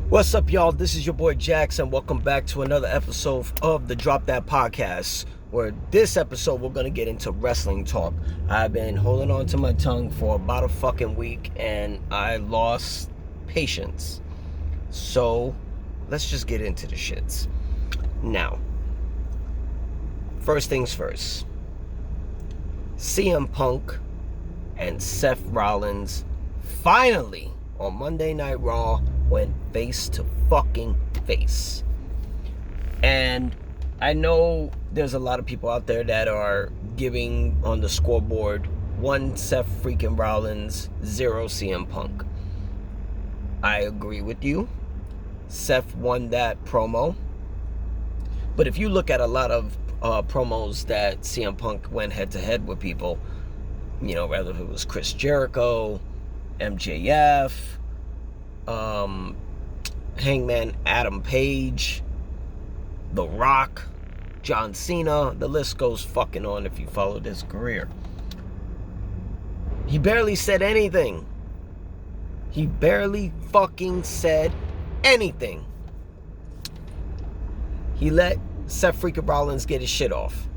What's up, y'all? This is your boy Jax, and welcome back to another episode of the Drop That Podcast, where this episode we're going to get into wrestling talk. I've been holding on to my tongue for about a fucking week, and I lost patience. So, let's just get into the shits. Now, first things first. CM Punk and Seth Rollins finally on Monday Night Raw went face to fucking face. And I know there's a lot of people out there that are giving on the scoreboard 1 Seth freaking Rollins, 0 CM Punk. I agree with you. Seth won that promo. But if you look at a lot of promos that CM Punk went head to head with people, you know, whether it was Chris Jericho, MJF, Hangman Adam Page, The Rock, John Cena, the list goes fucking on if you followed his career. He barely said anything. He barely fucking said anything. He let Seth freaking Rollins get his shit off.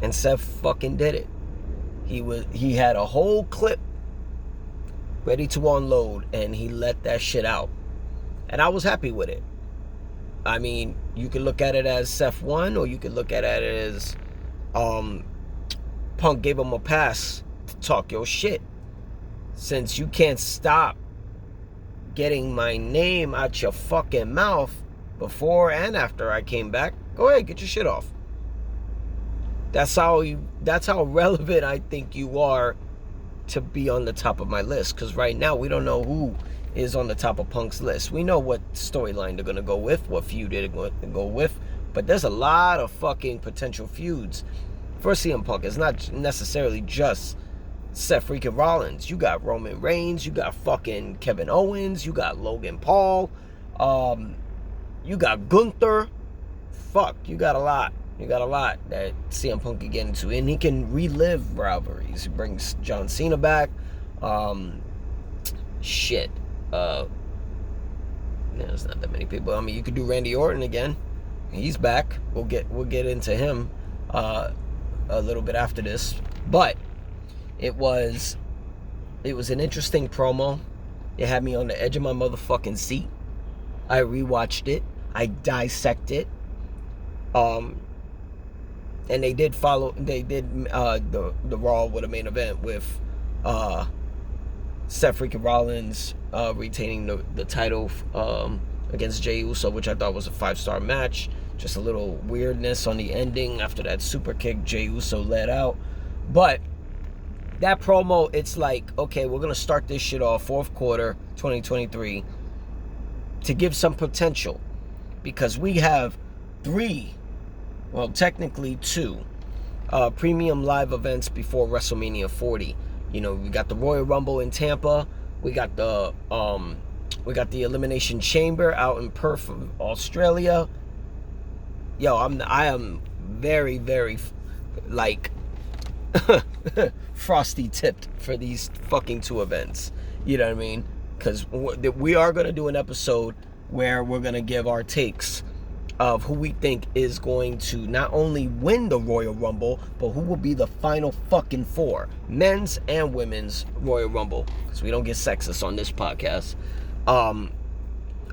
And Seth fucking did it. He had a whole clip ready to unload, and he let that shit out. And I was happy with it. I mean, you could look at it as Seth won, or you could look at it as Punk gave him a pass to talk your shit. Since you can't stop getting my name out your fucking mouth before and after I came back, go ahead, get your shit off. That's how relevant I think you are to be on the top of my list. Because right now we don't know who is on the top of Punk's list. We know what storyline they're going to go with, what feud they're going to go with, but there's a lot of fucking potential feuds for CM Punk. It's not necessarily just Seth freaking Rollins. You got Roman Reigns, you got fucking Kevin Owens, you got Logan Paul, you got Gunther. Fuck, you got a lot. You got a lot that CM Punk can get into, and he can relive rivalries. He brings John Cena back. There's not that many people. I mean, you could do Randy Orton again. He's back. We'll get into him a little bit after this. But it was an interesting promo. It had me on the edge of my motherfucking seat. I rewatched it. I dissected it. And they did the Raw with a main event with Seth freaking Rollins retaining the title against Jey Uso, which I thought was a 5-star match. Just a little weirdness on the ending after that super kick Jey Uso let out. But that promo, it's like, okay, we're going to start this shit off fourth quarter 2023 to give some potential, because we have 2 premium live events before WrestleMania 40. You know, we got the Royal Rumble in Tampa. We got the Elimination Chamber out in Perth, Australia. Yo, I am very, very like frosty tipped for these fucking 2 events. You know what I mean? Because we are going to do an episode where we're going to give our takes of who we think is going to not only win the Royal Rumble, but who will be the final fucking 4, men's and women's Royal Rumble, because we don't get sexist on this podcast. But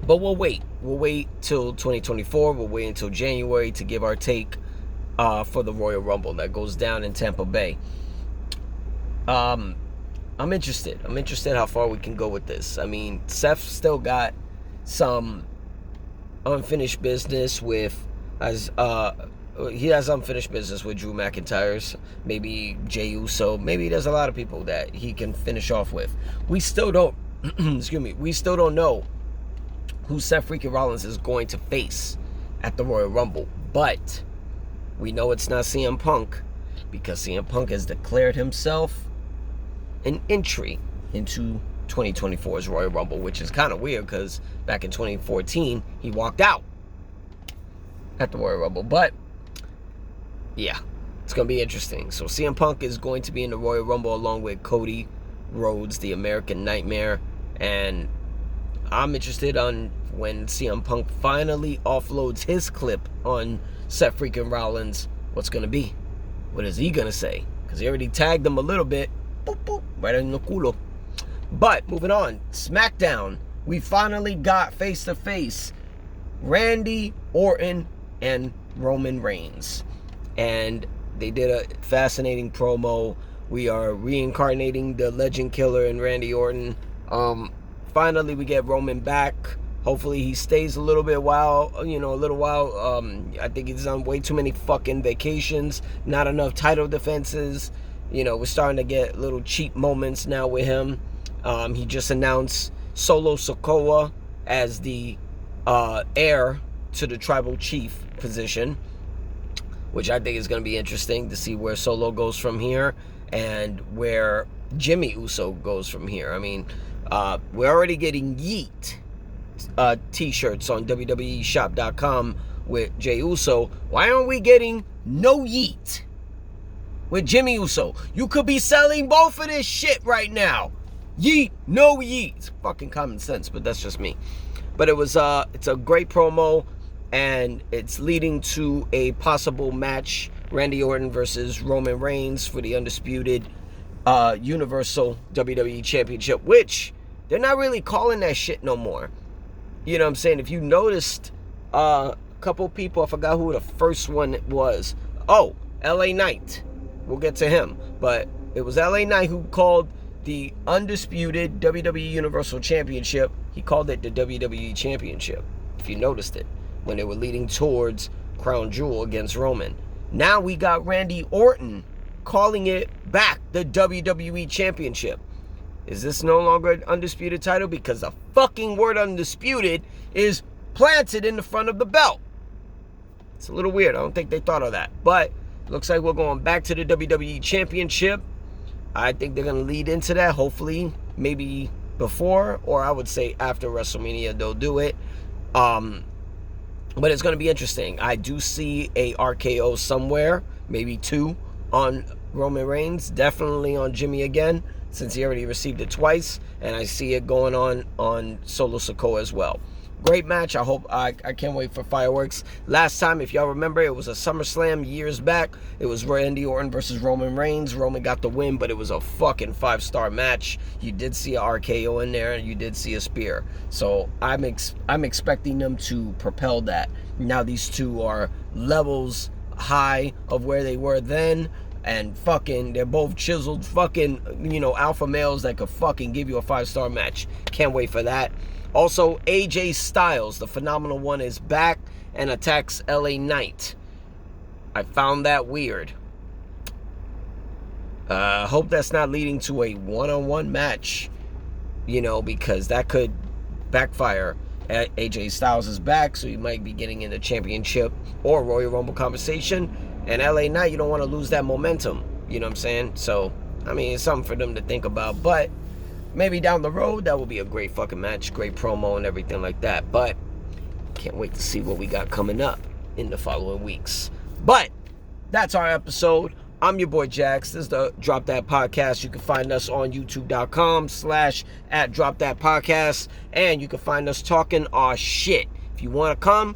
we'll wait till 2024. We'll wait until January to give our take for the Royal Rumble that goes down in Tampa Bay. I'm interested how far we can go with this. I mean, Seth still got some unfinished business with he has unfinished business with Drew McIntyre's, maybe Jey Uso, maybe there's a lot of people that he can finish off with. We still don't we still don't know who Seth freaking Rollins is going to face at the Royal Rumble, but we know it's not CM Punk, because CM Punk has declared himself an entry into 2024's Royal Rumble, which is kind of weird because back in 2014 he walked out at the Royal Rumble. But yeah, it's gonna be interesting. So CM Punk is going to be in the Royal Rumble along with Cody Rhodes, the American Nightmare, and I'm interested on when CM Punk finally offloads his clip on Seth Freakin Rollins. What's going to be? What is he going to say? Because he already tagged him a little bit. Boop, boop, right in the culo. But moving on. SmackDown. We finally got face-to-face Randy Orton and Roman Reigns. And they did a fascinating promo. We are reincarnating the legend killer in Randy Orton. Finally, we get Roman back. Hopefully, he stays a little while. I think he's on way too many fucking vacations. Not enough title defenses. We're starting to get little cheap moments now with him. He just announced Solo Sikoa as the heir to the tribal chief position, which I think is going to be interesting to see where Solo goes from here and where Jimmy Uso goes from here. I mean, we're already getting Yeet t-shirts on WWEshop.com with Jey Uso. Why aren't we getting No Yeet with Jimmy Uso? You could be selling both of this shit right now. Yeet, no Yeet. It's fucking common sense, but that's just me. But it's a great promo, and it's leading to a possible match, Randy Orton versus Roman Reigns for the undisputed Universal WWE Championship, which they're not really calling that shit no more. You know what I'm saying? If you noticed, a couple people, I forgot who the first one was. Oh, LA Knight. We'll get to him. But it was LA Knight who called the undisputed WWE Universal Championship. He called it the WWE Championship, if you noticed it, when they were leading towards Crown Jewel against Roman. Now we got Randy Orton calling it back the WWE Championship. Is this no longer an undisputed title? Because the fucking word undisputed is planted in the front of the belt. It's a little weird. I don't think they thought of that. But looks like we're going back to the WWE Championship. I think they're going to lead into that. Hopefully, maybe before, or I would say after WrestleMania, they'll do it. But it's going to be interesting. I do see a RKO somewhere, maybe 2 on Roman Reigns. Definitely on Jimmy again, since he already received it twice. And I see it going on Solo Sikoa as well. Great match. I can't wait for fireworks. Last time, if y'all remember, it was a SummerSlam years back. It was Randy Orton versus Roman Reigns. Roman got the win, but it was a fucking 5-star match. You did see a RKO in there, and you did see a spear. So I'm expecting them to propel that. Now these two are levels high of where they were then, and fucking they're both chiseled fucking alpha males that could fucking give you a 5-star match. Can't wait for that. Also, AJ Styles, the Phenomenal One, is back and attacks LA Knight. I found that weird. Hope that's not leading to a one-on-one match, because that could backfire. AJ Styles is back, so he might be getting in the championship or Royal Rumble conversation. And LA Knight, you don't want to lose that momentum. You know what I'm saying? So, I mean, it's something for them to think about. But maybe down the road, that will be a great fucking match, great promo and everything like that. But can't wait to see what we got coming up in the following weeks. But that's our episode. I'm your boy Jax. This is the Drop That Podcast. You can find us on youtube.com/@DropThatPodcast. And you can find us talking our shit. If you want to come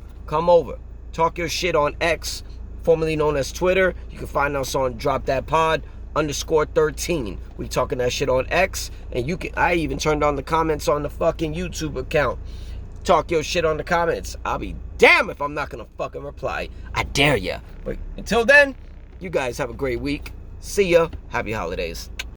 over. Talk your shit on X, formerly known as Twitter. You can find us on DropThatPod_13. We talking that shit on X, and I even turned on the comments on the fucking YouTube account. Talk your shit on the comments. I'll be damned if I'm not gonna fucking reply. I dare ya. But until then, you guys have a great week. See ya. Happy holidays.